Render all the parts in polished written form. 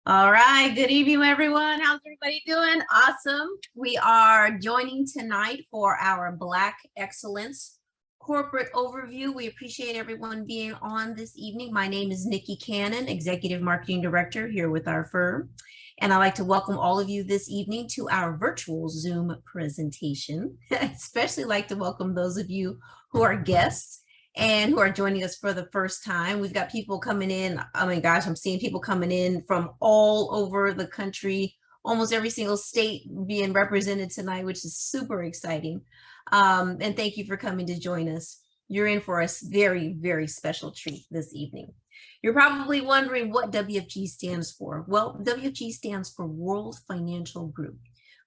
All right. Good evening, everyone. How's everybody doing? Awesome. We are joining tonight for our Black Excellence corporate overview. We appreciate everyone being on this evening. My name is Nikki Cannon, Executive Marketing Director here with our firm. And I'd like to welcome all of you this evening to our virtual Zoom presentation. I especially like to welcome those of you who are guests and who are joining us for the first time. We've got people coming in. Oh my gosh, I'm seeing people coming in from all over the country, almost every single state being represented tonight, which is super exciting. And thank you for coming to join us. You're in for a very, very special treat this evening. You're probably wondering what WFG stands for. Well, WFG stands for World Financial Group.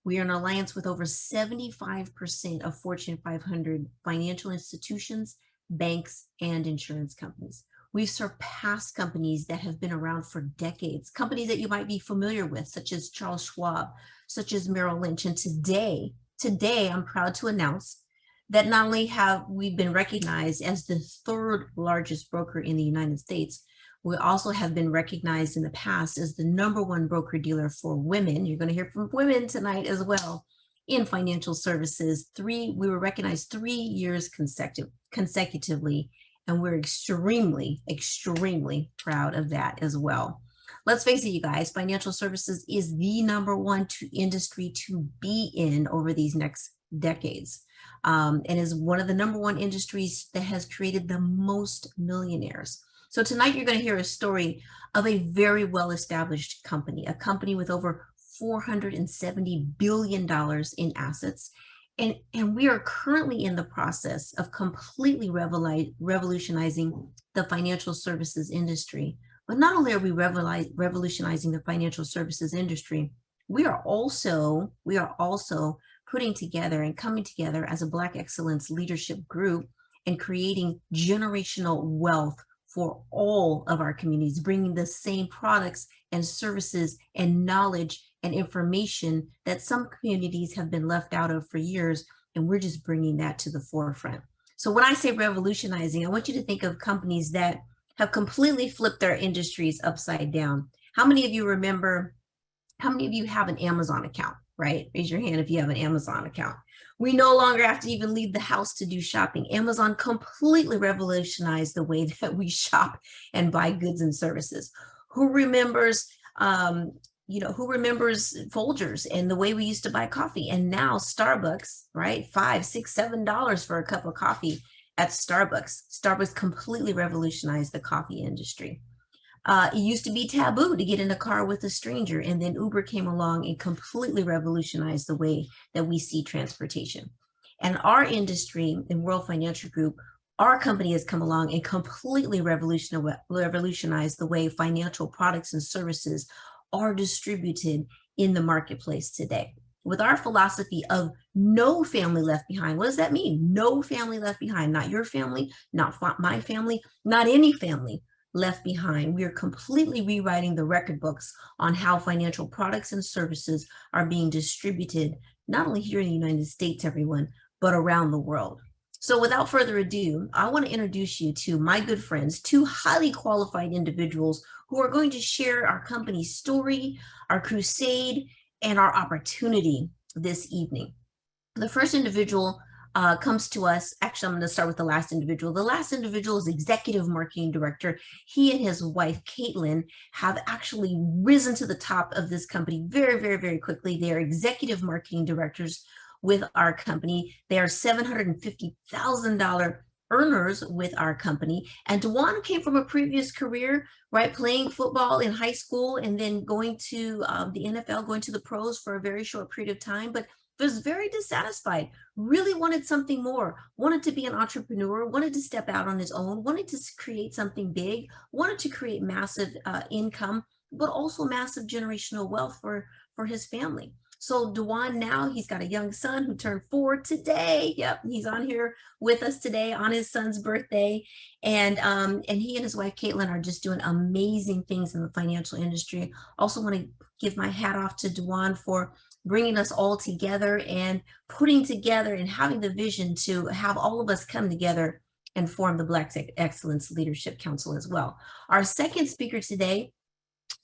We are an alliance with over 75% of Fortune 500 financial institutions, banks, and insurance companies. We've surpassed companies that have been around for decades, companies that you might be familiar with, such as Charles Schwab, such as Merrill Lynch. And today, I'm proud to announce that not only have we been recognized as the third largest broker in the United States, we also have been recognized in the past as the #1 broker-dealer for women. You're going to hear from women tonight as well in financial services. We were recognized 3 years consecutively, and we're extremely, extremely proud of that as well. Let's face it, you guys, financial services is the #1 industry to be in over these next decades, and is one of the #1 industries that has created the most millionaires. So tonight you're going to hear a story of a very well-established company, a company with over $470 billion in assets. And we are currently in the process of completely revolutionizing the financial services industry. But not only are we revolutionizing the financial services industry, we are also putting together and coming together as a Black Excellence leadership group and creating generational wealth for all of our communities, bringing the same products and services and knowledge and information that some communities have been left out of for years, and we're just bringing that to the forefront. So when I say revolutionizing, I want you to think of companies that have completely flipped their industries upside down. How many of you have an Amazon account, right? Raise your hand if you have an Amazon account. We no longer have to even leave the house to do shopping. Amazon completely revolutionized the way that we shop and buy goods and services. Who remembers Folgers and the way we used to buy coffee? And now Starbucks, right? $5, $6, $7 for a cup of coffee at Starbucks. Starbucks completely revolutionized the coffee industry. It used to be taboo to get in a car with a stranger, and then Uber came along and completely revolutionized the way that we see transportation. And our industry in World Financial Group, our company has come along and completely revolutionized the way financial products and services are distributed in the marketplace today. With our philosophy of no family left behind. What does that mean? No family left behind. Not your family, not my family, not any family left behind. We are completely rewriting the record books on how financial products and services are being distributed, not only here in the United States, everyone, but around the world. So without further ado, I want to introduce you to my good friends, two highly qualified individuals who are going to share our company's story, our crusade, and our opportunity this evening. The first individual comes to us. Actually, I'm going to start with the last individual. The last individual is Executive Marketing Director. He and his wife, Caitlin, have actually risen to the top of this company very, very, very quickly. They are Executive Marketing Directors with our company. They are $750,000 earners with our company. And DeJuan came from a previous career, right, playing football in high school and then going to the NFL, going to the pros for a very short period of time, but was very dissatisfied, really wanted something more, wanted to be an entrepreneur, wanted to step out on his own, wanted to create something big, wanted to create massive income, but also massive generational wealth for his family. So DeJuan, now he's got a young son who turned 4 today. Yep, he's on here with us today on his son's birthday. And he and his wife, Caitlin, are just doing amazing things in the financial industry. Also want to give my hat off to DeJuan for bringing us all together and putting together and having the vision to have all of us come together and form the Black Excellence Leadership Council as well. Our second speaker today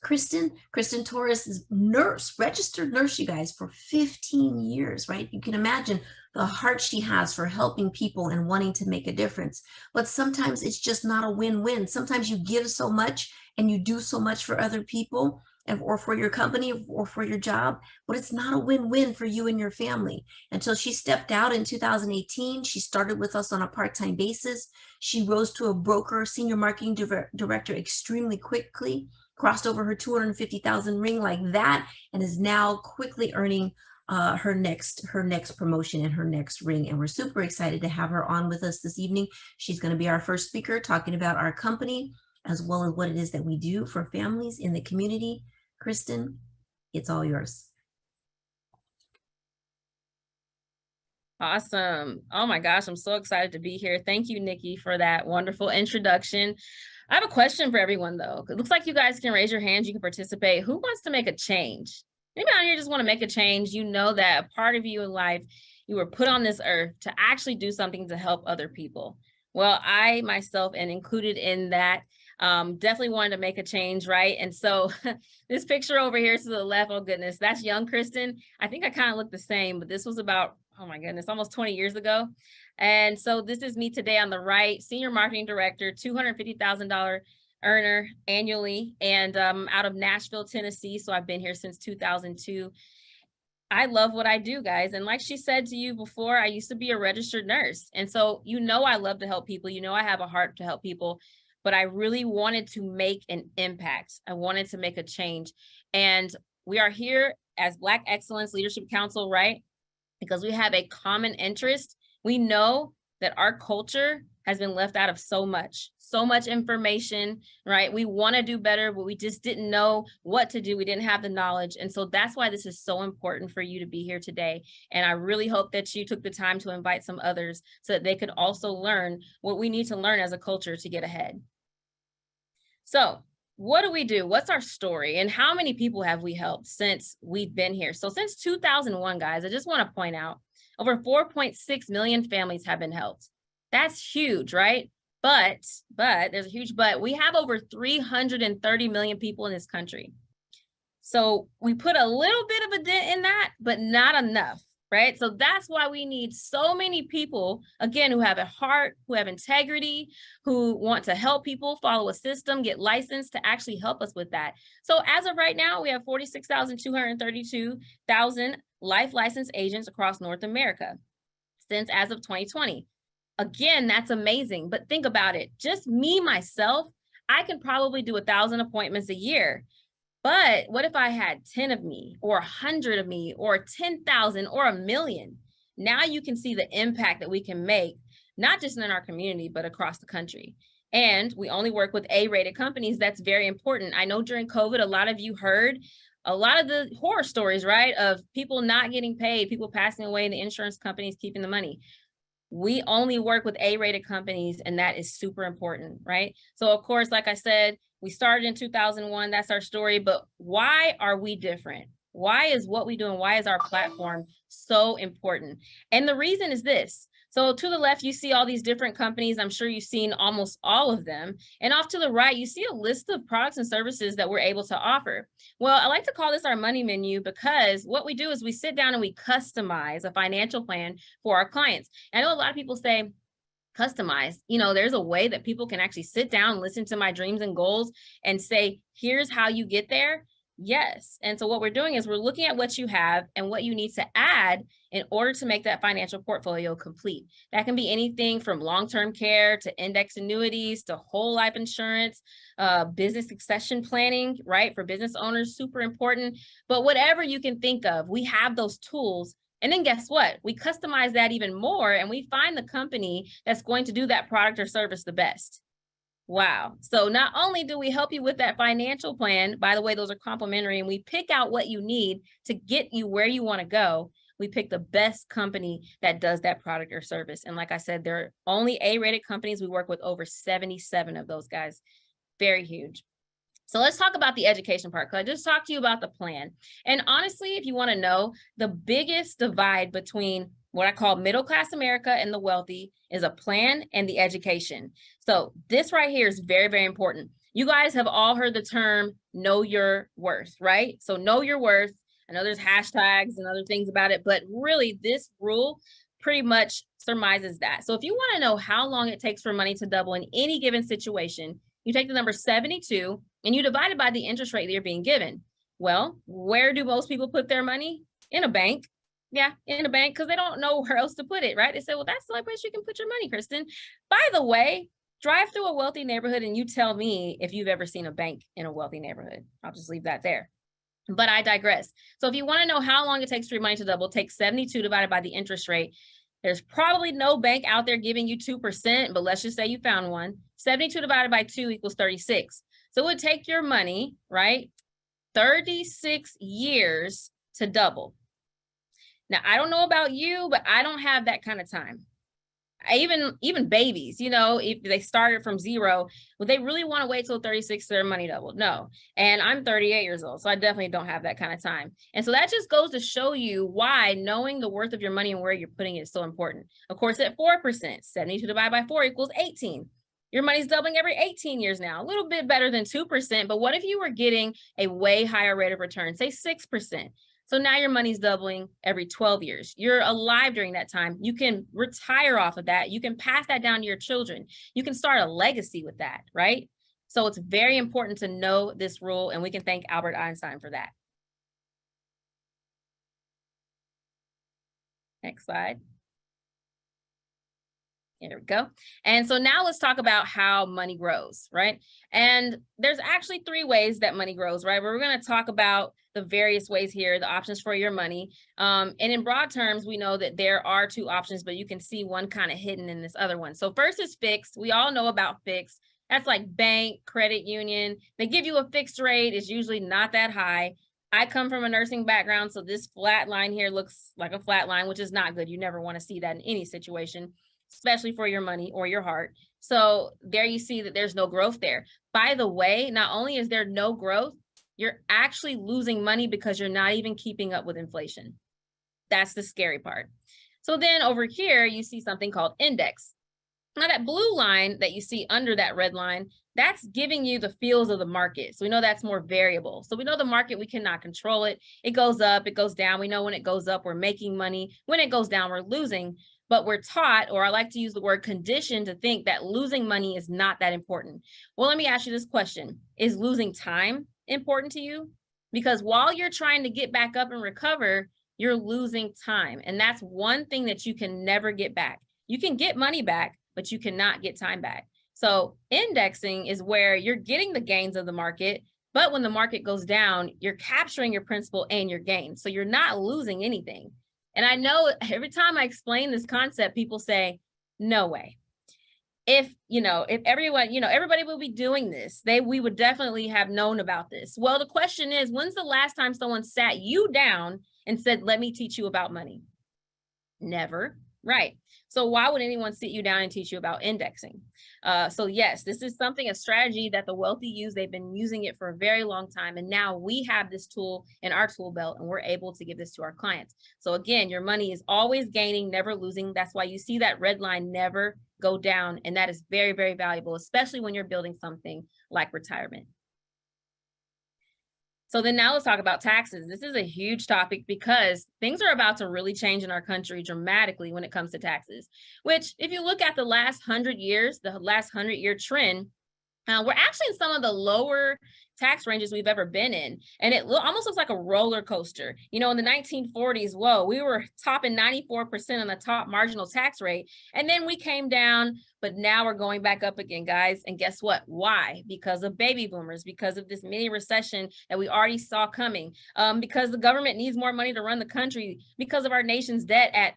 Kristen Torres is nurse, registered nurse, you guys, for 15 years, right? You can imagine the heart she has for helping people and wanting to make a difference. But sometimes it's just not a win-win. Sometimes you give so much and you do so much for other people or for your company or for your job, but it's not a win-win for you and your family. Until she stepped out in 2018, she started with us on a part-time basis. She rose to a broker, senior marketing director extremely quickly, crossed over her 250,000 ring like that, and is now quickly earning her next promotion and her next ring. And we're super excited to have her on with us this evening. She's going to be our first speaker talking about our company as well as what it is that we do for families in the community. Kristen, it's all yours. Awesome. Oh my gosh, I'm so excited to be here. Thank you, Nikki, for that wonderful introduction. I have a question for everyone, though. It looks like you guys can raise your hands. You can participate. Who wants to make a change? Anybody out here just want to make a change? You know that a part of you in life, you were put on this earth to actually do something to help other people. Well, I myself am included in that. Definitely wanted to make a change, right? And so this picture over here to the left, oh goodness, that's young Kristen. I think I kind of look the same, but this was about, oh my goodness, almost 20 years ago. And so this is me today on the right, senior marketing director, $250,000 earner annually, and out of Nashville, Tennessee. So I've been here since 2002. I love what I do, guys. And like she said to you before, I used to be a registered nurse. And so, you know, I love to help people. You know, I have a heart to help people, but I really wanted to make an impact. I wanted to make a change. And we are here as Black Excellence Leadership Council, right? Because we have a common interest. We know that our culture has been left out of so much information, right? We want to do better, but we just didn't know what to do. We didn't have the knowledge. And so that's why this is so important for you to be here today. And I really hope that you took the time to invite some others so that they could also learn what we need to learn as a culture to get ahead. So what do we do? What's our story? And how many people have we helped since we've been here? So since 2001, guys, I just want to point out over 4.6 million families have been helped. That's huge, right? But there's a huge but. We have over 330 million people in this country. So we put a little bit of a dent in that, but not enough, right? So that's why we need so many people, again, who have a heart, who have integrity, who want to help people follow a system, get licensed to actually help us with that. So as of right now, we have 46,232,000 life licensed agents across North America since as of 2020. Again, that's amazing, but think about it. Just me, myself, I can probably do 1,000 appointments a year. But what if I had 10 of me or 100 of me or 10,000 or 1,000,000? Now you can see the impact that we can make, not just in our community, but across the country. And we only work with A-rated companies. That's very important. I know during COVID, a lot of you heard a lot of the horror stories, right? Of people not getting paid, people passing away, and the insurance companies keeping the money. We only work with A-rated companies, and that is super important, right? So of course, like I said, we started in 2001, that's our story, but why are we different? Why is what we do and why is our platform so important? And the reason is this. So to the left, you see all these different companies. I'm sure you've seen almost all of them. And off to the right, you see a list of products and services that we're able to offer. Well, I like to call this our money menu because what we do is we sit down and we customize a financial plan for our clients. I know a lot of people say, customize, you know, there's a way that people can actually sit down, listen to my dreams and goals and say, here's how you get there. Yes. And so what we're doing is we're looking at what you have and what you need to add in order to make that financial portfolio complete. That can be anything from long-term care to index annuities to whole life insurance, business succession planning, right? For business owners, super important. But whatever you can think of, we have those tools. And then guess what? We customize that even more and we find the company that's going to do that product or service the best. Wow. So not only do we help you with that financial plan, by the way, those are complimentary, and we pick out what you need to get you where you want to go. We pick the best company that does that product or service. And like I said, they're only A-rated companies. We work with over 77 of those guys. Very huge. So let's talk about the education part, because I just talked to you about the plan. And honestly, if you want to know, the biggest divide between what I call middle-class America and the wealthy is a plan and the education. So this right here is very, very important. You guys have all heard the term know your worth, right? So know your worth. I know there's hashtags and other things about it, but really this rule pretty much surmises that. So if you want to know how long it takes for money to double in any given situation, you take the number 72 and you divide it by the interest rate that you're being given. Well, where do most people put their money? In a bank. Yeah, in a bank, because they don't know where else to put it, right? They say, well, that's the only place you can put your money, Kristen. By the way, drive through a wealthy neighborhood and you tell me if you've ever seen a bank in a wealthy neighborhood. I'll just leave that there. But I digress. So if you want to know how long it takes for your money to double, take 72 divided by the interest rate. There's probably no bank out there giving you 2%, but let's just say you found one. 72 divided by 2 equals 36. So it would take your money, right, 36 years to double. Now, I don't know about you, but I don't have that kind of time. Even babies, you know, if they started from zero, would they really want to wait till 36 for their money doubled? No. And I'm 38 years old, so I definitely don't have that kind of time. And so that just goes to show you why knowing the worth of your money and where you're putting it is so important. Of course, at 4%, 72 divided by 4 equals 18. Your money's doubling every 18 years now, a little bit better than 2%. But what if you were getting a way higher rate of return, say 6%? So now your money's doubling every 12 years. You're alive during that time. You can retire off of that. You can pass that down to your children. You can start a legacy with that, right? So it's very important to know this rule, and we can thank Albert Einstein for that. Next slide. There we go. And so now let's talk about how money grows, right? And there's actually 3 ways that money grows, right? We're going to talk about the various ways here, the options for your money. And in broad terms, we know that there are 2 options, but you can see one kind of hidden in this other one. So first is fixed. We all know about fixed. That's like bank, credit union. They give you a fixed rate. It's usually not that high. I come from a nursing background, so this flat line here looks like a flat line, which is not good. You never want to see that in any situation, especially for your money or your heart. So there you see that there's no growth there. By the way, not only is there no growth, you're actually losing money because you're not even keeping up with inflation. That's the scary part. So then over here, you see something called index. Now that blue line that you see under that red line, that's giving you the feels of the market. So we know that's more variable. So we know the market, we cannot control it. It goes up, it goes down. We know when it goes up, we're making money. When it goes down, we're losing. But we're taught, or I like to use the word conditioned, to think that losing money is not that important. Well, let me ask you this question. Is losing time important to you? Because while you're trying to get back up and recover, you're losing time. And that's one thing that you can never get back. You can get money back, but you cannot get time back. So indexing is where you're getting the gains of the market, but when the market goes down, you're capturing your principal and your gains. So you're not losing anything. And I know every time I explain this concept, people say, no way. If everyone, everybody will be doing this, we would definitely have known about this. Well, the question is, when's the last time someone sat you down and said, let me teach you about money? Never, right? So why would anyone sit you down and teach you about indexing? So yes, this is a strategy that the wealthy use. They've been using it for a very long time. And now we have this tool in our tool belt and we're able to give this to our clients. So again, your money is always gaining, never losing. That's why you see that red line never go down. And that is very, very valuable, especially when you're building something like retirement. So then now let's talk about taxes. This is a huge topic because things are about to really change in our country dramatically when it comes to taxes, which if you look at the last 100 years, the last 100-year trend, we're actually in some of the lower tax ranges we've ever been in. And it almost looks like a roller coaster. In the 1940s, whoa, we were topping 94% on the top marginal tax rate. And then we came down, but now we're going back up again, guys. And guess what? Why? Because of baby boomers, because of this mini recession that we already saw coming, because the government needs more money to run the country, because of our nation's debt at,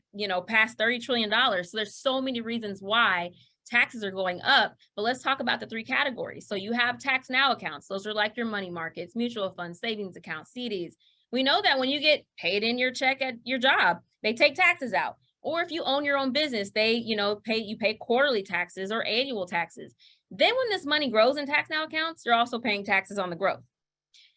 past $30 trillion. So there's so many reasons why taxes are going up, but let's talk about the 3 categories. So you have tax now accounts. Those are like your money markets, mutual funds, savings accounts, CDs. We know that when you get paid in your check at your job, they take taxes out. Or if you own your own business, they, you pay quarterly taxes or annual taxes. Then when this money grows in tax now accounts, you're also paying taxes on the growth.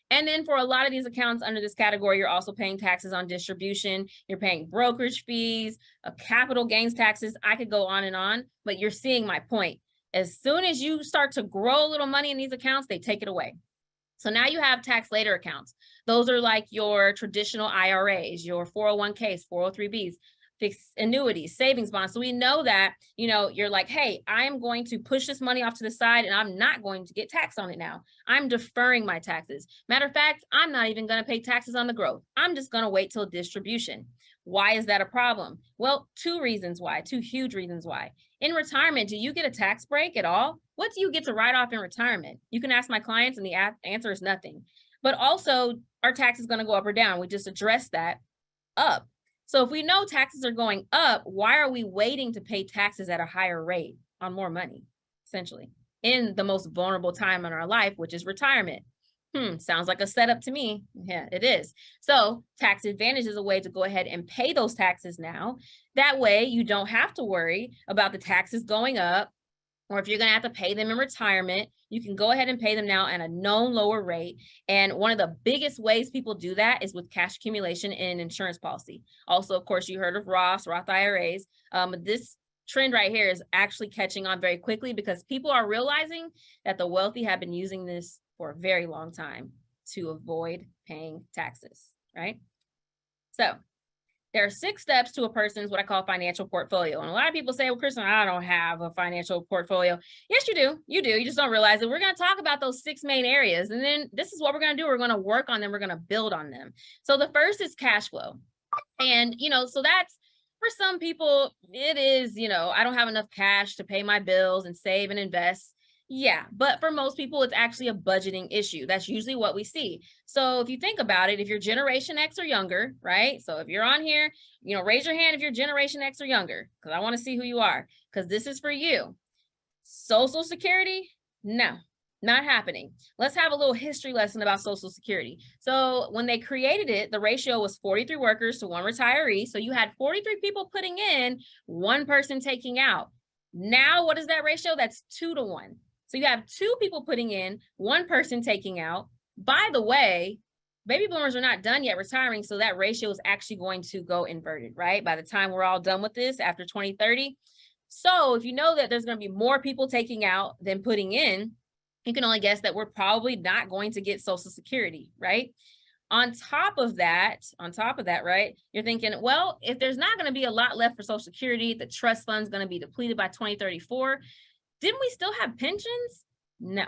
And then for a lot of these accounts under this category, you're also paying taxes on distribution. You're paying brokerage fees, capital gains taxes. I could go on and on, but you're seeing my point. As soon as you start to grow a little money in these accounts, they take it away. So now you have tax later accounts. Those are like your traditional IRAs, your 401ks, 403bs, fixed annuities, savings bonds. So we know that, you're like, hey, I'm going to push this money off to the side and I'm not going to get taxed on it now. I'm deferring my taxes. Matter of fact, I'm not even going to pay taxes on the growth. I'm just going to wait till distribution. Why is that a problem? Well, two huge reasons why. In retirement, do you get a tax break at all? What do you get to write off in retirement? You can ask my clients and the answer is nothing. But also, our tax is going to go up or down. We just addressed that, up. So if we know taxes are going up, why are we waiting to pay taxes at a higher rate on more money, essentially, in the most vulnerable time in our life, which is retirement? Sounds like a setup to me. Yeah, it is. So tax advantage is a way to go ahead and pay those taxes now. That way you don't have to worry about the taxes going up, or if you're going to have to pay them in retirement, you can go ahead and pay them now at a known lower rate. And one of the biggest ways people do that is with cash accumulation in insurance policy. Also, of course, you heard of Roth IRAs. This trend right here is actually catching on very quickly because people are realizing that the wealthy have been using this for a very long time to avoid paying taxes, right? So there are 6 steps to a person's what I call financial portfolio. And a lot of people say, well, Kristen, I don't have a financial portfolio. Yes, you do. You do. You just don't realize it. We're going to talk about those 6 main areas. And then this is what we're going to do. We're going to work on them. We're going to build on them. So the first is cash flow. And, so that's, for some people, it is, I don't have enough cash to pay my bills and save and invest. Yeah, but for most people, it's actually a budgeting issue. That's usually what we see. So if you think about it, if you're Generation X or younger, right? So if you're on here, raise your hand if you're Generation X or younger, because I want to see who you are, because this is for you. Social Security? No, not happening. Let's have a little history lesson about Social Security. So when they created it, the ratio was 43 workers to 1 retiree. So you had 43 people putting in, 1 person taking out. Now, what is that ratio? That's 2 to 1. So you have 2 people putting in, 1 person taking out. By the way, baby boomers are not done yet retiring, so that ratio is actually going to go inverted, right? By the time we're all done with this after 2030. So if you know that there's going to be more people taking out than putting in, you can only guess that we're probably not going to get Social Security, right? On top of that, right, you're thinking, well, if there's not going to be a lot left for Social Security, the trust fund's going to be depleted by 2034. Didn't we still have pensions? No.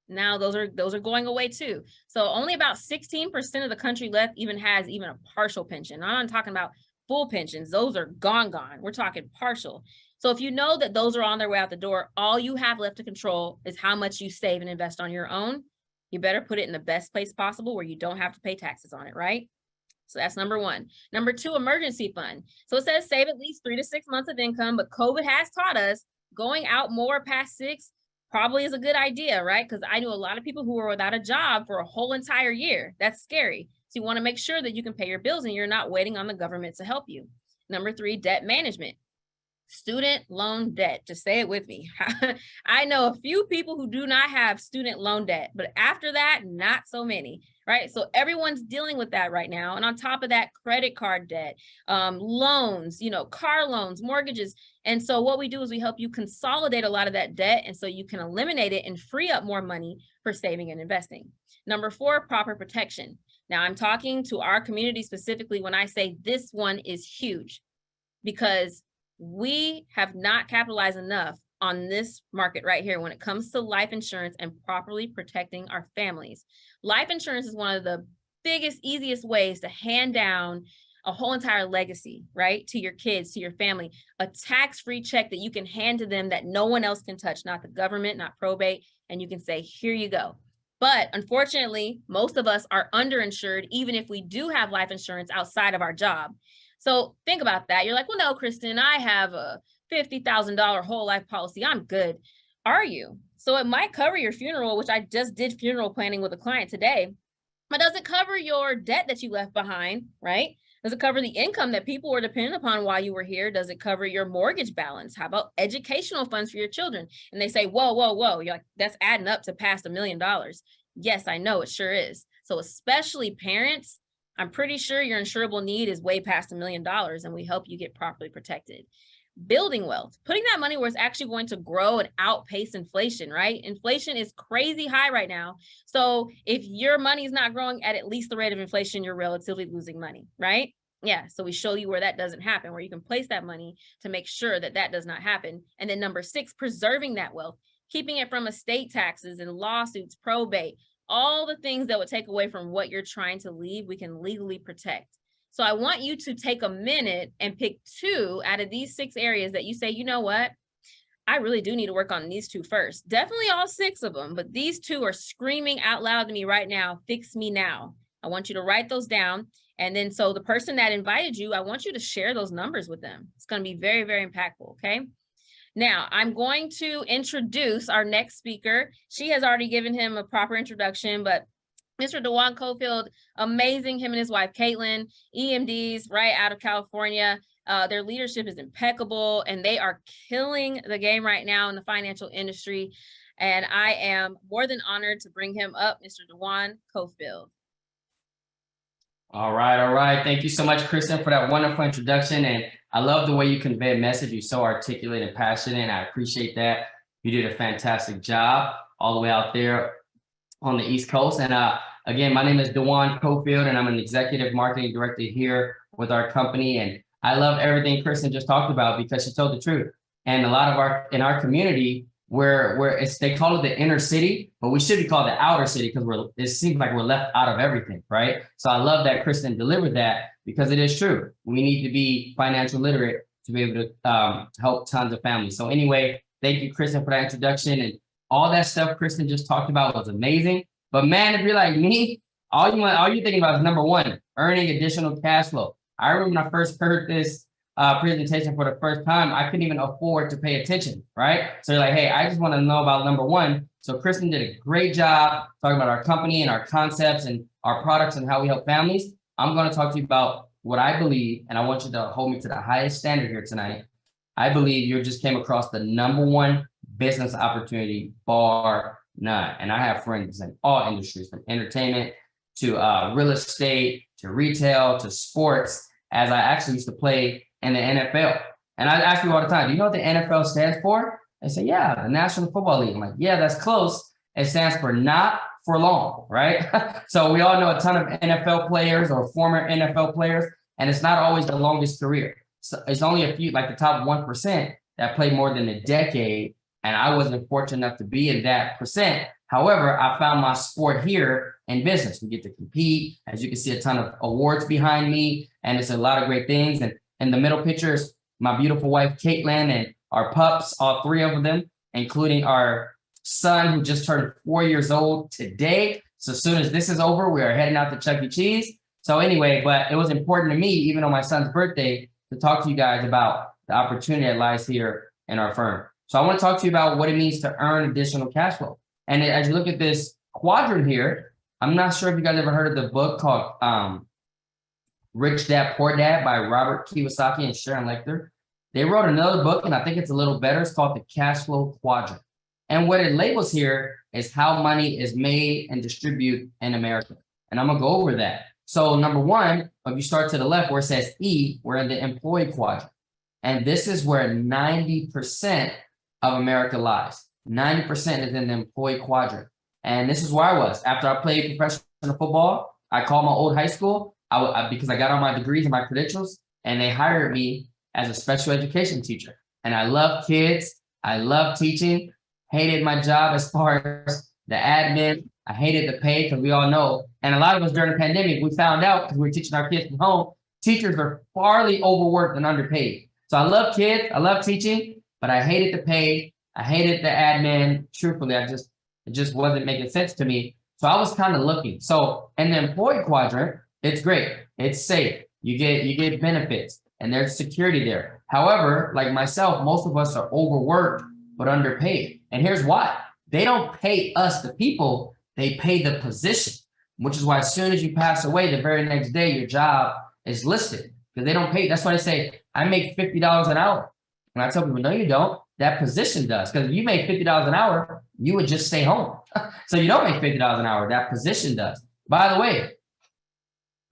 Now those are going away too. So only about 16% of the country left has a partial pension. I'm not talking about full pensions. Those are gone. We're talking partial. So if you know that those are on their way out the door, all you have left to control is how much you save and invest on your own. You better put it in the best place possible where you don't have to pay taxes on it, right? So that's number 1. Number 2, emergency fund. So it says save at least 3 to 6 months of income, but COVID has taught us going out more past 6 probably is a good idea, right? Because I knew a lot of people who were without a job for a whole entire year. That's scary. So you want to make sure that you can pay your bills and you're not waiting on the government to help you. Number 3, debt management. Student loan debt. Just say it with me. I know a few people who do not have student loan debt, but after that, not so many, right? So everyone's dealing with that right now. And on top of that, credit card debt, loans, car loans, mortgages. And so what we do is we help you consolidate a lot of that debt. And so you can eliminate it and free up more money for saving and investing. Number 4, proper protection. Now I'm talking to our community specifically when I say this one is huge, because we have not capitalized enough on this market right here when it comes to life insurance and properly protecting our families. Life insurance is one of the biggest, easiest ways to hand down a whole entire legacy, right? To your kids, to your family, a tax-free check that you can hand to them that no one else can touch, not the government, not probate, and you can say, here you go. But unfortunately, most of us are underinsured, even if we do have life insurance outside of our job. So think about that. You're like, well, no, Kristen, I have a $50,000 whole life policy. I'm good. Are you? So it might cover your funeral, which I just did funeral planning with a client today, but does it cover your debt that you left behind, right? Does it cover the income that people were dependent upon while you were here? Does it cover your mortgage balance? How about educational funds for your children? And they say, whoa. You're like, that's adding up to past $1 million. Yes, I know, it sure is. So especially parents, I'm pretty sure your insurable need is way past $1 million, and we help you get properly protected. building wealth, putting that money where it's actually going to grow and outpace inflation, right? Inflation is crazy high right now. So if your money is not growing at least the rate of inflation, you're relatively losing money, right? Yeah, so we show you where that doesn't happen, where you can place that money to make sure that that does not happen. And then number 6, preserving that wealth, keeping it from estate taxes and lawsuits, probate, all the things that would take away from what you're trying to leave, we can legally protect. So I want you to take a minute and pick 2 out of these 6 areas that you say, you know what, I really do need to work on these 2 first. Definitely all 6 of them, but these 2 are screaming out loud to me right now, fix me now. I want you to write those down. And then so the person that invited you, I want you to share those numbers with them. It's going to be very, very impactful, okay? Now, I'm going to introduce our next speaker. She has already given him a proper introduction, but Mr. DeJuan Coffield, amazing, him and his wife, Caitlin, EMDs right out of California. Their leadership is impeccable, and they are killing the game right now in the financial industry. And I am more than honored to bring him up, Mr. DeJuan Coffield. All right. Thank you so much, Kristen, for that wonderful introduction. And I love the way you convey a message. You're so articulate and passionate, and I appreciate that. You did a fantastic job all the way out there on the East Coast. And again, my name is DeJuan Coffield, and I'm an executive marketing director here with our company. And I love everything Kristen just talked about because she told the truth. And a lot of in our community, where they call it the inner city, but we should be called the outer city because it seems like we're left out of everything, right? So I love that Kristen delivered that because it is true. We need to be financial literate to be able to help tons of families. So anyway, thank you, Kristen, for that introduction. And all that stuff Kristen just talked about was amazing. But man, if you're like me, all you're thinking about is number 1, earning additional cash flow. I remember when I first heard this presentation for the first time, I couldn't even afford to pay attention, right? So you're like, hey, I just want to know about number 1. So Kristen did a great job talking about our company and our concepts and our products and how we help families. I'm going to talk to you about what I believe, and I want you to hold me to the highest standard here tonight. I believe you just came across the number 1 business opportunity, bar none. And I have friends in all industries, from entertainment to real estate, to retail, to sports, as I actually used to play in the NFL. And I ask people all the time, do you know what the NFL stands for? They say, yeah, the National Football League. I'm like, yeah, that's close. It stands for not for long, right? So we all know a ton of NFL players or former NFL players, and it's not always the longest career. So it's only a few, like the top 1% that play more than a decade. And I wasn't fortunate enough to be in that percent. However, I found my sport here in business. We get to compete. As you can see, a ton of awards behind me, and it's a lot of great things. And in the middle picture is my beautiful wife, Caitlin, and our pups, all 3 of them, including our son who just turned 4 years old today. So as soon as this is over, we are heading out to Chuck E. Cheese. So anyway, but it was important to me, even on my son's birthday, to talk to you guys about the opportunity that lies here in our firm. So I want to talk to you about what it means to earn additional cash flow. And as you look at this quadrant here, I'm not sure if you guys ever heard of the book called Rich Dad, Poor Dad by Robert Kiyosaki and Sharon Lechter. They wrote another book, and I think it's a little better. It's called the Cash Flow Quadrant. And what it labels here is how money is made and distributed in America. And I'm going to go over that. So number 1, if you start to the left where it says E, we're in the employee quadrant. And this is where 90% of America lies. 90% is in the employee quadrant. And this is where I was. After I played professional football, I called my old high school because I got all my degrees and my credentials, and they hired me as a special education teacher. And I love kids. I love teaching. Hated my job as far as the admin. I hated the pay because we all know. And a lot of us during the pandemic, we found out because we were teaching our kids from home, teachers are farly overworked and underpaid. So I love kids. I love teaching, but I hated the pay. I hated the admin. Truthfully, it just wasn't making sense to me. So I was kind of looking. So in the employee quadrant, it's great. It's safe. You get benefits and there's security there. However, like myself, most of us are overworked but underpaid. And here's why. They don't pay us, the people, they pay the position, which is why as soon as you pass away, the very next day, your job is listed because they don't pay. That's why they say, I make $50 an hour. And I tell people, no, you don't. That position does. Because if you make $50 an hour, you would just stay home. So you don't make $50 an hour. That position does. By the way,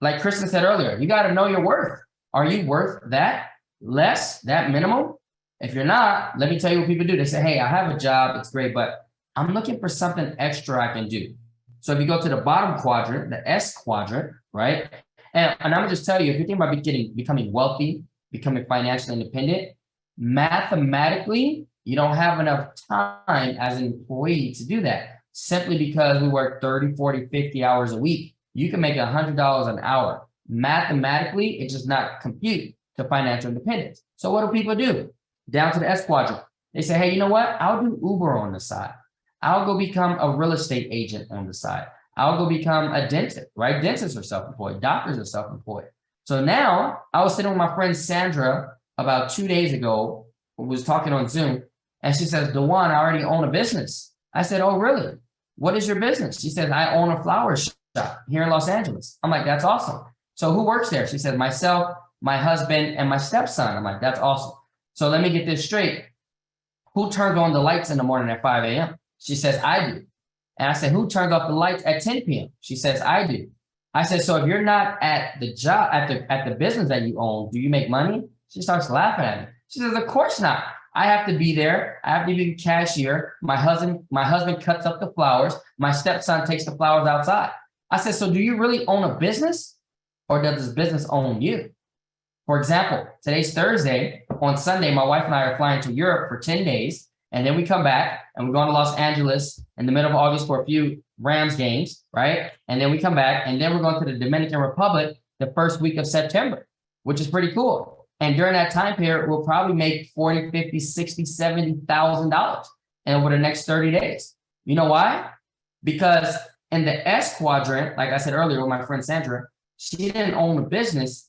like Kristen said earlier, you got to know your worth. Are you worth that less, that minimum? If you're not, let me tell you what people do. They say, hey, I have a job, it's great, but I'm looking for something extra I can do. So if you go to the bottom quadrant, the S quadrant, right? And I'm gonna just tell you, if you're thinking about becoming wealthy, becoming financially independent, mathematically, you don't have enough time as an employee to do that, simply because we work 30, 40, 50 hours a week. You can make $100 an hour. Mathematically, it does not compute to financial independence. So what do people do? Down to the S quadrant. They say, hey, you know what? I'll do Uber on the side. I'll go become a real estate agent on the side. I'll go become a dentist, right? Dentists are self-employed. Doctors are self-employed. So now I was sitting with my friend Sandra about 2 days ago, was talking on Zoom, and she says, DeJuan, I already own a business. I said, oh, really? What is your business? She says, I own a flower shop here in Los Angeles. I'm like, that's awesome. So who works there? She said, myself, my husband, and my stepson. I'm like, that's awesome. So let me get this straight. Who turns on the lights in the morning at 5 a.m.? She says, I do. And I said, who turns off the lights at 10 p.m.? She says, I do. I said, so if you're not at the job, at the business that you own, do you make money? She starts laughing at me. She says, of course not. I have to be there. I have to be the cashier. My husband cuts up the flowers. My stepson takes the flowers outside. I said, so do you really own a business, or does this business own you? For example, today's Thursday. On Sunday, my wife and I are flying to Europe for 10 days. And then we come back and we're going to Los Angeles in the middle of August for a few Rams games, right? And then we come back and then we're going to the Dominican Republic the first week of September, which is pretty cool. And during that time period, we'll probably make 40, 50, 60, $70,000 over the next 30 days. You know why? Because in the S quadrant, like I said earlier with my friend Sandra, she didn't own the business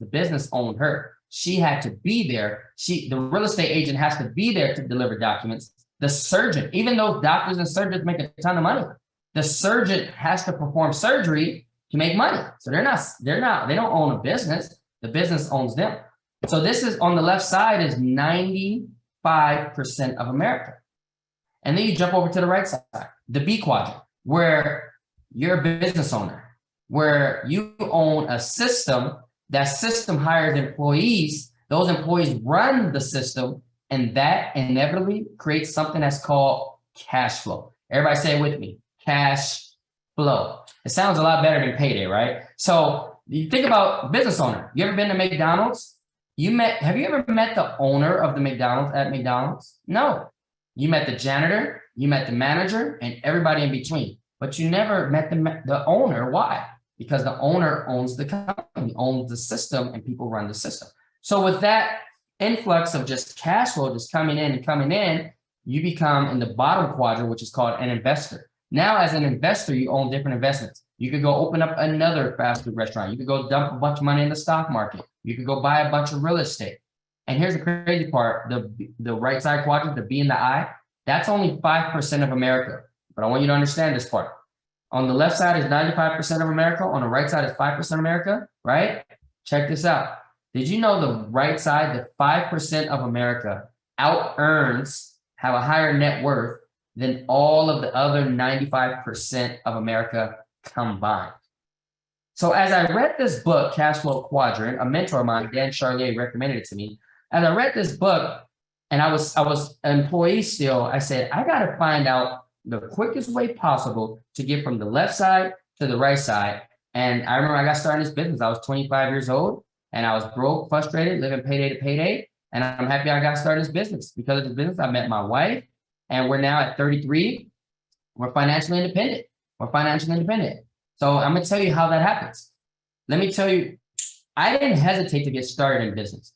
owned her. She had to be there. The real estate agent has to be there to deliver documents. The surgeon, even though doctors and surgeons make a ton of money, the surgeon has to perform surgery to make money. So they don't own a business. The business owns them. So this is on the left side is 95% of America. And then you jump over to the right side, the B quadrant, where you're a business owner, where you own a system. That system hires employees. Those employees run the system, and that inevitably creates something that's called cash flow. Everybody say it with me, cash flow. It sounds a lot better than payday, right? So you think about business owner. You ever been to McDonald's? Have you ever met the owner of the McDonald's at McDonald's? No. You met the janitor, you met the manager, and everybody in between. But you never met the owner. Why? Because the owner owns the company, owns the system, and people run the system. So with that influx of just cash flow just coming in, you become in the bottom quadrant, which is called an investor. Now, as an investor, you own different investments. You could go open up another fast food restaurant. You could go dump a bunch of money in the stock market. You could go buy a bunch of real estate. And here's the crazy part, the right side quadrant, the B and the I, that's only 5% of America. But I want you to understand this part. On the left side is 95% of America. On the right side is 5% of America, right? Check this out. Did you know the right side, the 5% of America out-earns, have a higher net worth than all of the other 95% of America combined? So as I read this book, Cash Flow Quadrant, a mentor of mine, Dan Charlier, recommended it to me. As I read this book, and I was an employee still, I said, I got to find out the quickest way possible to get from the left side to the right side. And I remember I got started in this business. I was 25 years old and I was broke, frustrated, living payday to payday. And I'm happy I got started in this business. Because of this business, I met my wife, and we're now at 33. We're financially independent. So I'm going to tell you how that happens. Let me tell you, I didn't hesitate to get started in business.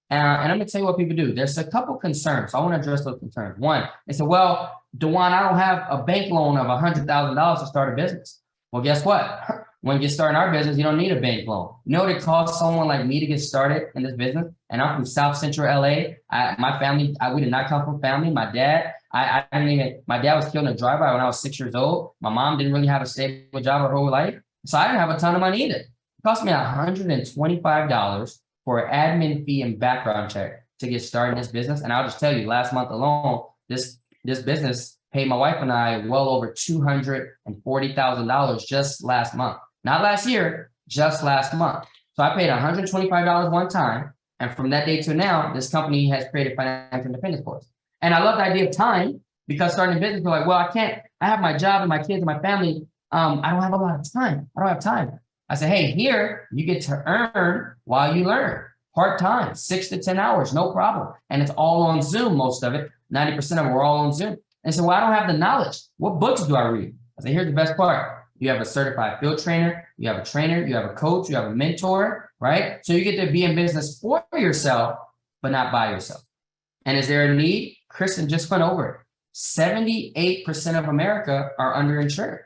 And I'm going to tell you what people do. There's a couple concerns. So I want to address those concerns. One, they say, well, DeJuan, I don't have a bank loan of $100,000 to start a business. Well, guess what? When you get started in our business, you don't need a bank loan. You know what it costs someone like me to get started in this business? And I'm from South Central LA. My family, we did not come from family. My dad, my dad was killed in a drive-by when I was 6 years old. My mom didn't really have a stable job her whole life. So I didn't have a ton of money either. It cost me $125 for an admin fee and background check to get started in this business. And I'll just tell you, last month alone, this business paid my wife and I well over $240,000 just last month. Not last year, just last month. So I paid $125 one time. And from that day to now, this company has created financial independence for us. And I love the idea of time, because starting a business, we're like, well, I have my job and my kids and my family. I don't have a lot of time. I don't have time. I say, hey, here you get to earn while you learn. Part-time, 6 to 10 hours, no problem. And it's all on Zoom, most of it. 90% of it, we're all on Zoom. And so, well, I don't have the knowledge. What books do I read? I say, here's the best part. You have a certified field trainer, you have a trainer, you have a coach, you have a mentor, right? So you get to be in business for yourself, but not by yourself. And is there a need? Kristen just went over it. 78% of America are underinsured.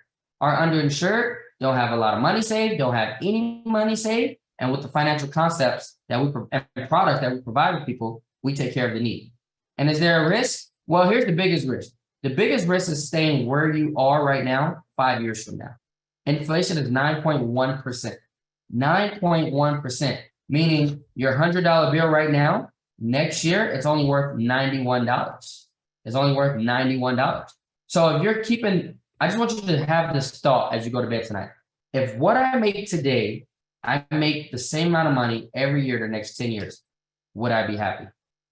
Don't have a lot of money saved, don't have any money saved. And with the financial concepts that and products that we provide with people, we take care of the need. And is there a risk? Well, here's the biggest risk. The biggest risk is staying where you are right now 5 years from now. Inflation is 9.1%. 9.1%, meaning your $100 bill right now, next year, it's only worth $91. It's only worth $91. So if you're keeping, I just want you to have this thought as you go to bed tonight. If what I make today, I make the same amount of money every year the next 10 years, would I be happy?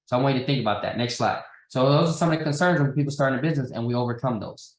So I want you to think about that. Next slide. So those are some of the concerns when people start a business, and we overcome those.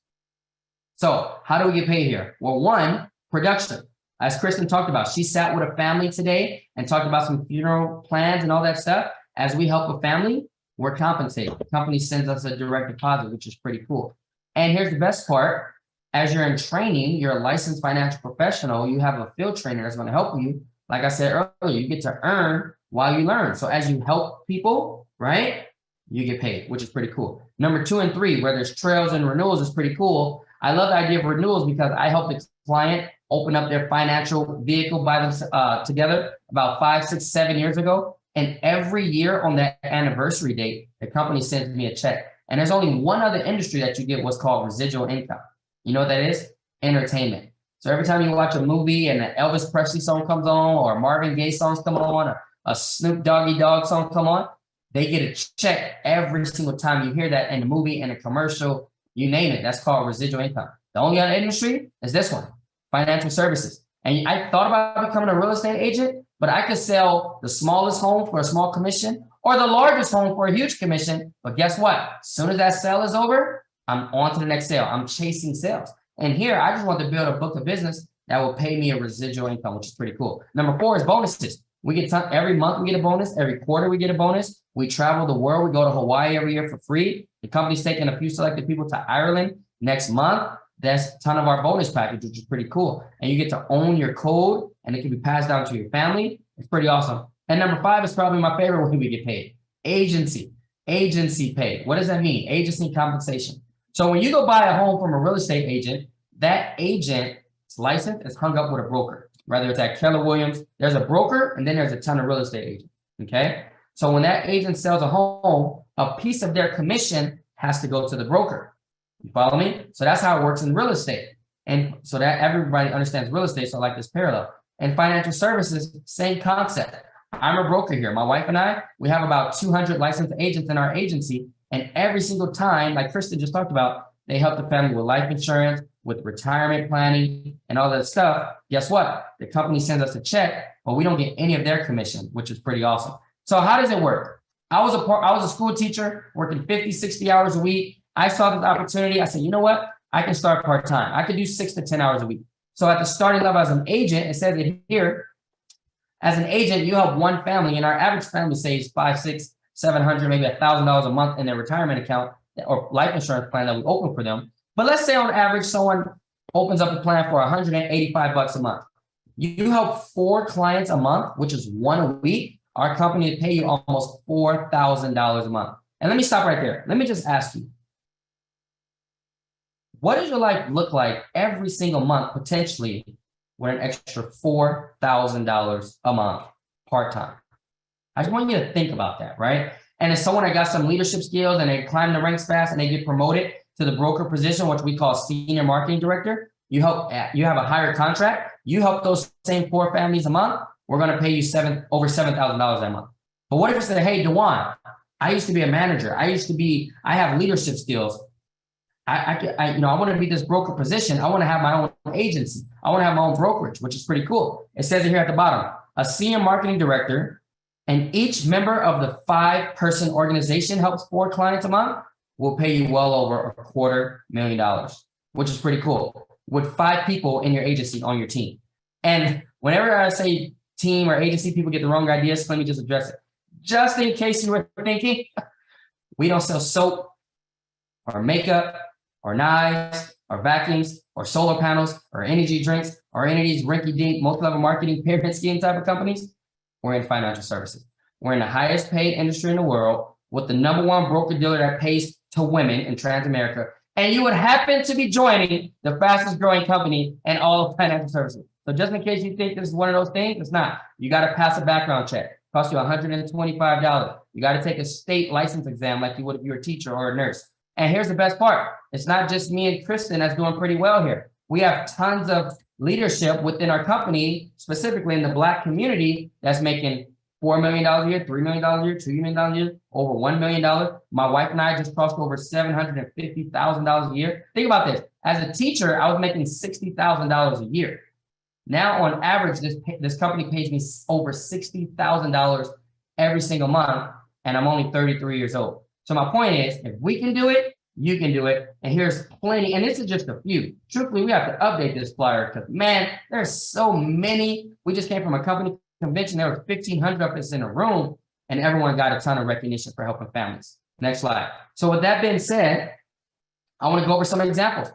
So how do we get paid here? Well, one, production. As Kristen talked about, she sat with a family today and talked about some funeral plans and all that stuff. As we help a family, we're compensated. The company sends us a direct deposit, which is pretty cool. And here's the best part. As you're in training, you're a licensed financial professional, you have a field trainer that's going to help you. Like I said earlier, you get to earn while you learn. So as you help people, right, you get paid, which is pretty cool. Number 2 and 3, where there's trails and renewals, is pretty cool. I love the idea of renewals because I help the client open up their financial vehicle by them together about 5, 6, 7 years ago. And every year on that anniversary date, the company sends me a check. And there's only one other industry that you get what's called residual income. You know what that is? Entertainment. So every time you watch a movie and an Elvis Presley song comes on, or a Marvin Gaye songs come on, a Snoop Doggy Dogg song come on, they get a check every single time you hear that in the movie, in a commercial, you name it. That's called residual income. The only other industry is this one, financial services. And I thought about becoming a real estate agent, but I could sell the smallest home for a small commission or the largest home for a huge commission. But guess what? As soon as that sale is over, I'm on to the next sale. I'm chasing sales. And here, I just want to build a book of business that will pay me a residual income, which is pretty cool. Number 4 is bonuses. We get every month, we get a bonus. Every quarter, we get a bonus. We travel the world. We go to Hawaii every year for free. The company's taking a few selected people to Ireland next month. That's a ton of our bonus package, which is pretty cool. And you get to own your code, and it can be passed down to your family. It's pretty awesome. And number 5 is probably my favorite way we get paid. Agency pay. What does that mean? Agency compensation. So when you go buy a home from a real estate agent, that agent's license is hung up with a broker. Whether it's at Keller Williams, there's a broker, and then there's a ton of real estate agents, okay? So when that agent sells a home, a piece of their commission has to go to the broker. You follow me? So that's how it works in real estate. And so that everybody understands real estate, so I like this parallel. And financial services, same concept. I'm a broker here. My wife and I, we have about 200 licensed agents in our agency. And every single time, like Kristen just talked about, they help the family with life insurance, with retirement planning, and all that stuff. Guess what? The company sends us a check, but we don't get any of their commission, which is pretty awesome. So how does it work? I was a school teacher working 50, 60 hours a week. I saw this opportunity. I said, you know what? I can start part-time. I could do 6 to 10 hours a week. So at the starting level as an agent, it says it here, as an agent, you help one family, and our average family saves 500, 600, 700, maybe $1,000 a month in their retirement account or life insurance plan that we open for them. But let's say on average, someone opens up a plan for $185 a month. You help 4 clients a month, which is 1 a week. Our company will pay you almost $4,000 a month. And let me stop right there. Let me just ask you, what does your life look like every single month, potentially, with an extra $4,000 a month part-time? I just want you to think about that, right? And as someone that got some leadership skills and they climb the ranks fast and they get promoted to the broker position, which we call senior marketing director, you have a higher contract, you help those same 4 families a month, we're going to pay you over $7,000 a month. But what if you say, hey, DeJuan, I used to be a manager. I have leadership skills. I want to be this broker position. I want to have my own agency. I want to have my own brokerage, which is pretty cool. It says it here at the bottom, a senior marketing director And each member of the 5-person organization helps 4 clients a month will pay you well over $250,000, which is pretty cool, with 5 people in your agency on your team. And whenever I say team or agency, people get the wrong ideas. Let me just address it. Just in case you were thinking, we don't sell soap or makeup or knives or vacuums or solar panels or energy drinks or any of these rinky-dink multi-level marketing pyramid scheme type of companies. We're in financial services. We're in the highest paid industry in the world with the #1 broker-dealer that pays to women in Trans-America. And you would happen to be joining the fastest growing company in all of financial services. So just in case you think this is one of those things, it's not. You got to pass a background check. Cost you $125. You got to take a state license exam like you would if you were a teacher or a nurse. And here's the best part. It's not just me and Kristen that's doing pretty well here. We have tons of leadership within our company, specifically in the Black community, that's making $4 million a year, $3 million a year, $2 million a year, over $1 million. My wife and I just crossed over $750,000 a year. Think about this. As a teacher, I was making $60,000 a year. Now, on average, this company pays me over $60,000 every single month, and I'm only 33 years old. So my point is, if we can do it, you can do it. And here's plenty, and this is just a few. Truthfully, we have to update this flyer because, man, there's so many. We just came from a company convention. There were 1,500 of us in a room, and everyone got a ton of recognition for helping families. Next slide. So with that being said, I want to go over some examples.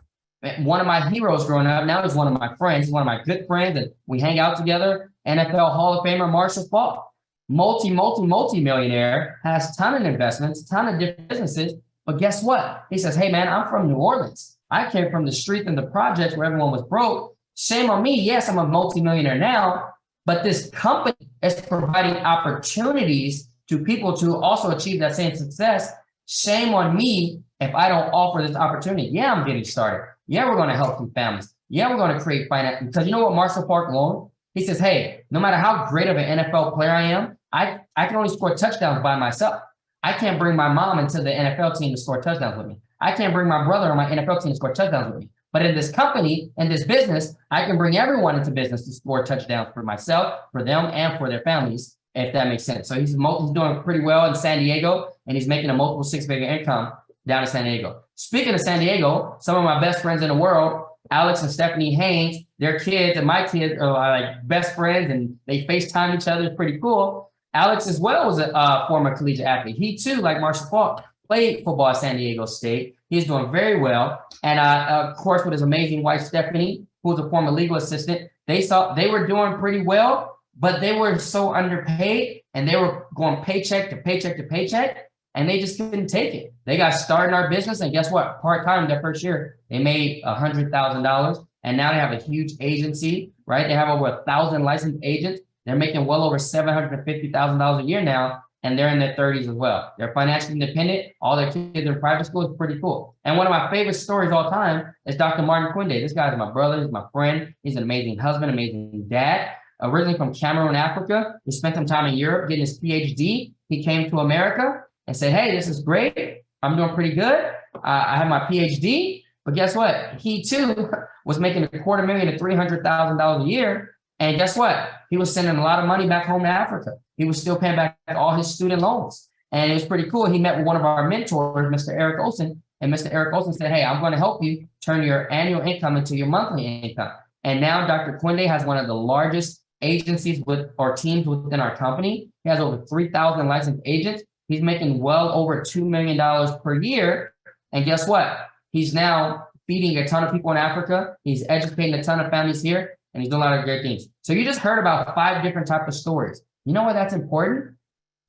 One of my heroes growing up, now he's one of my friends, one of my good friends, and we hang out together, NFL Hall of Famer Marshall Faulk. Multi-millionaire, has ton of investments, ton of different businesses. But guess what? He says, hey, man, I'm from New Orleans. I came from the street and the projects where everyone was broke. Shame on me. Yes, I'm a multi-millionaire now, but this company is providing opportunities to people to also achieve that same success. Shame on me if I don't offer this opportunity. Yeah, I'm getting started. Yeah, we're going to help some families. Yeah, we're going to create finance. Because you know what Marshall Faulk learned? He says, hey, no matter how great of an NFL player I am, I can only score touchdowns by myself. I can't bring my mom into the NFL team to score touchdowns with me. I can't bring my brother on my NFL team to score touchdowns with me. But in this company, in this business, I can bring everyone into business to score touchdowns for myself, for them, and for their families, if that makes sense. So he's doing pretty well in San Diego, and he's making a multiple 6-figure income down in San Diego. Speaking of San Diego, some of my best friends in the world, Alex and Stephanie Haynes, their kids and my kids are like best friends, and they FaceTime each other. It's pretty cool. Alex as well was a former collegiate athlete. He too, like Marshall Faulk, played football at San Diego State. He's doing very well. And of course, with his amazing wife, Stephanie, who was a former legal assistant, they were doing pretty well, but they were so underpaid and they were going paycheck to paycheck to paycheck, and they just couldn't take it. They got started in our business, and guess what? Part-time their first year, they made $100,000, and now they have a huge agency, right? They have over 1,000 licensed agents. They're making well over $750,000 a year now, and they're in their 30s as well. They're financially independent. All their kids are in private school. It's pretty cool. And one of my favorite stories of all time is Dr. Martin Quinde. This guy's my brother. He's my friend. He's an amazing husband, amazing dad. Originally from Cameroon, Africa. He spent some time in Europe getting his PhD. He came to America and said, hey, this is great. I'm doing pretty good. I have my PhD. But guess what? He too was making $250,000 to $300,000 a year. And guess what? He was sending a lot of money back home to Africa. He was still paying back all his student loans. And it was pretty cool. He met with one of our mentors, Mr. Eric Olson. And Mr. Eric Olson said, hey, I'm going to help you turn your annual income into your monthly income. And now Dr. Quinde has one of the largest agencies or teams within our company. He has over 3,000 licensed agents. He's making well over $2 million per year. And guess what? He's now feeding a ton of people in Africa. He's educating a ton of families here. And he's doing a lot of great things. So you just heard about 5 different types of stories. You know why that's important?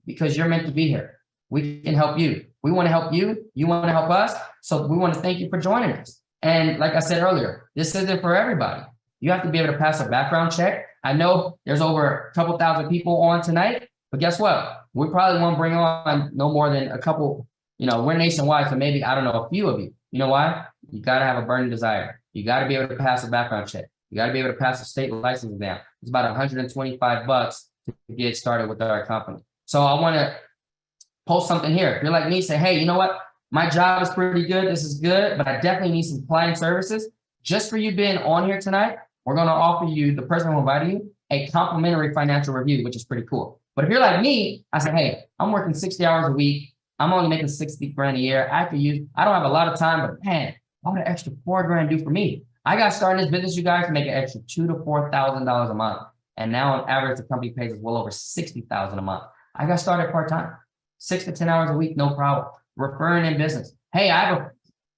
Because you're meant to be here. We can help you. We want to help you. You want to help us. So we want to thank you for joining us. And like I said earlier, this isn't for everybody. You have to be able to pass a background check. I know there's over a couple thousand people on tonight, but guess what? We probably won't bring on no more than a couple. We're nationwide, so maybe, I don't know, a few of you. You know why? You got to have a burning desire. You got to be able to pass a background check. You got to be able to pass a state license exam. It's about $125 to get started with our company. So I want to post something here. If you're like me, say, hey, you know what? My job is pretty good. This is good, but I definitely need some client services. Just for you being on here tonight, we're going to offer you, the person who invited you, a complimentary financial review, which is pretty cool. But if you're like me, I say, hey, I'm working 60 hours a week. I'm only making 60 grand a year. I don't have a lot of time, but man, what would an extra 4 grand do for me? I got started in this business, you guys, to make an extra $2,000 to $4,000 a month. And now on average, the company pays us well over $60,000 a month. I got started part-time, 6 to 10 hours a week, no problem. Referring in business. Hey, I have a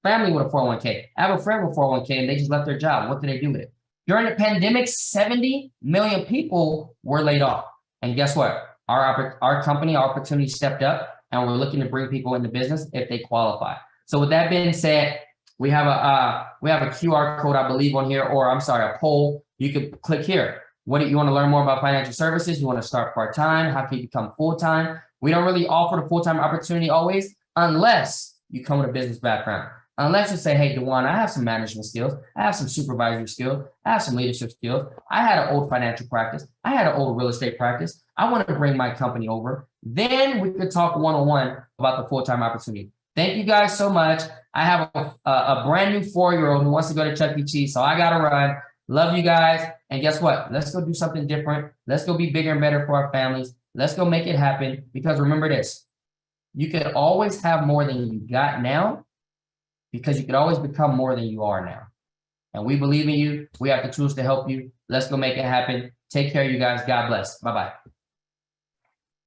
family with a 401k. I have a friend with 401k and they just left their job. What do they do with it? During the pandemic, 70 million people were laid off. And guess what? Our company, our opportunity stepped up and we're looking to bring people into business if they qualify. So with that being said, we have a QR code, I believe, on here, or I'm sorry, a poll. You can click here. What do you want to learn more about financial services? You want to start part-time? How can you become full-time? We don't really offer the full-time opportunity always, unless you come with a business background. Unless you say, hey, DeJuan, I have some management skills. I have some supervisory skills. I have some leadership skills. I had an old financial practice. I had an old real estate practice. I want to bring my company over. Then we could talk one-on-one about the full-time opportunity. Thank you guys so much. I have a brand new 4-year-old who wants to go to Chuck E. Cheese, so I got to run. Love you guys. And guess what? Let's go do something different. Let's go be bigger and better for our families. Let's go make it happen. Because remember this, you can always have more than you got now, because you could always become more than you are now. And we believe in you. We have the tools to help you. Let's go make it happen. Take care, you guys. God bless. Bye-bye.